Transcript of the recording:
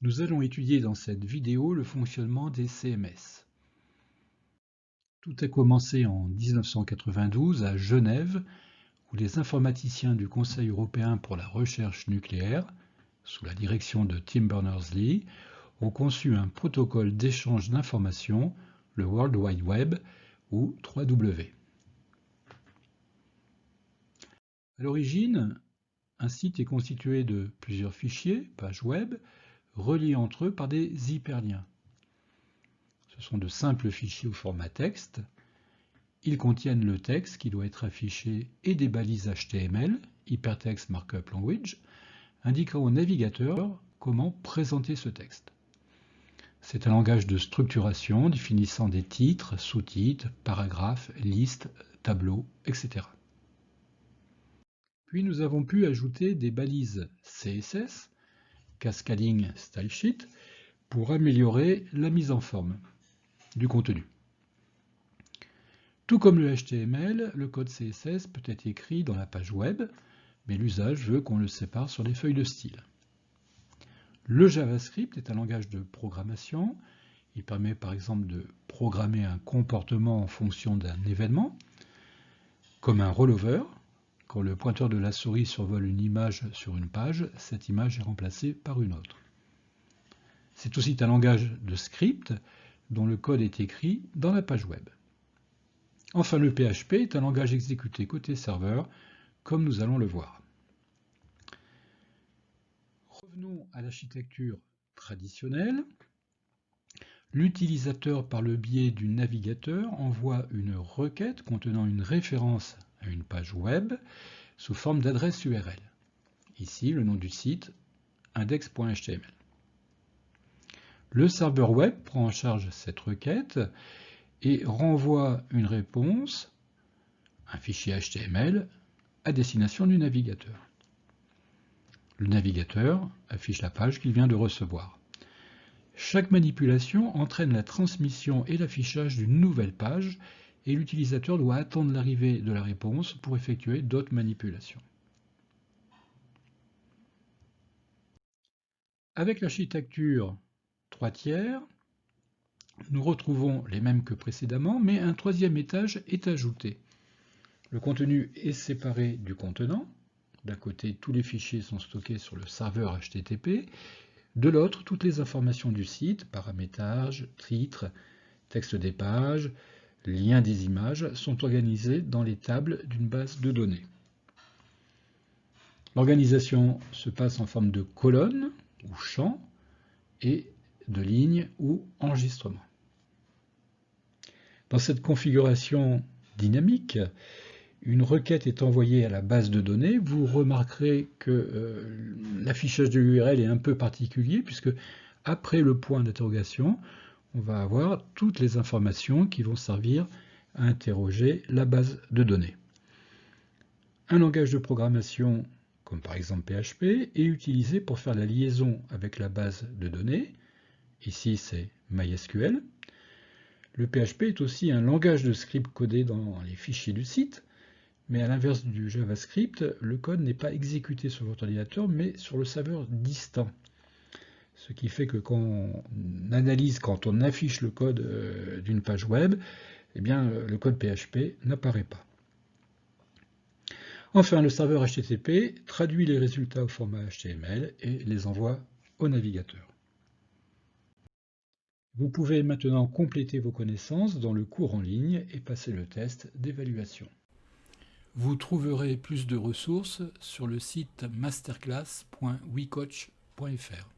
Nous allons étudier dans cette vidéo le fonctionnement des CMS. Tout a commencé en 1992 à Genève, où les informaticiens du Conseil européen pour la recherche nucléaire, sous la direction de Tim Berners-Lee, ont conçu un protocole d'échange d'informations, le World Wide Web, ou 3W. À l'origine, un site est constitué de plusieurs fichiers, pages web, reliés entre eux par des hyperliens. Ce sont de simples fichiers au format texte. Ils contiennent le texte qui doit être affiché et des balises HTML, Hypertext Markup Language, indiquant au navigateur comment présenter ce texte. C'est un langage de structuration définissant des titres, sous-titres, paragraphes, listes, tableaux, etc. Puis nous avons pu ajouter des balises CSS, Cascading Style Sheet, pour améliorer la mise en forme du contenu. Tout comme le HTML, le code CSS peut être écrit dans la page web, mais l'usage veut qu'on le sépare sur les feuilles de style. Le JavaScript est un langage de programmation. Il permet par exemple de programmer un comportement en fonction d'un événement, comme un rollover. Quand le pointeur de la souris survole une image sur une page, cette image est remplacée par une autre. C'est aussi un langage de script dont le code est écrit dans la page web. Enfin, le PHP est un langage exécuté côté serveur, comme nous allons le voir. Revenons à l'architecture traditionnelle. L'utilisateur, par le biais du navigateur, envoie une requête contenant une référence à une page web sous forme d'adresse URL. Ici, le nom du site, index.html. Le serveur web prend en charge cette requête et renvoie une réponse, un fichier HTML, à destination du navigateur. Le navigateur affiche la page qu'il vient de recevoir. Chaque manipulation entraîne la transmission et l'affichage d'une nouvelle page et l'utilisateur doit attendre l'arrivée de la réponse pour effectuer d'autres manipulations. Avec l'architecture 3 tiers, nous retrouvons les mêmes que précédemment, mais un troisième étage est ajouté. Le contenu est séparé du contenant. D'un côté, tous les fichiers sont stockés sur le serveur HTTP. De l'autre, toutes les informations du site, paramétrage, titre, texte des pages, liens des images, sont organisées dans les tables d'une base de données. L'organisation se passe en forme de colonnes ou champs et de lignes ou enregistrements. Dans cette configuration dynamique, une requête est envoyée à la base de données. Vous remarquerez que l'affichage de l'URL est un peu particulier puisque après le point d'interrogation, on va avoir toutes les informations qui vont servir à interroger la base de données. Un langage de programmation, comme par exemple PHP, est utilisé pour faire la liaison avec la base de données. Ici, c'est MySQL. Le PHP est aussi un langage de script codé dans les fichiers du site. Mais à l'inverse du JavaScript, le code n'est pas exécuté sur votre ordinateur, mais sur le serveur distant. Ce qui fait que quand on affiche le code d'une page web, eh bien, le code PHP n'apparaît pas. Enfin, le serveur HTTP traduit les résultats au format HTML et les envoie au navigateur. Vous pouvez maintenant compléter vos connaissances dans le cours en ligne et passer le test d'évaluation. Vous trouverez plus de ressources sur le site masterclass.wecoach.fr.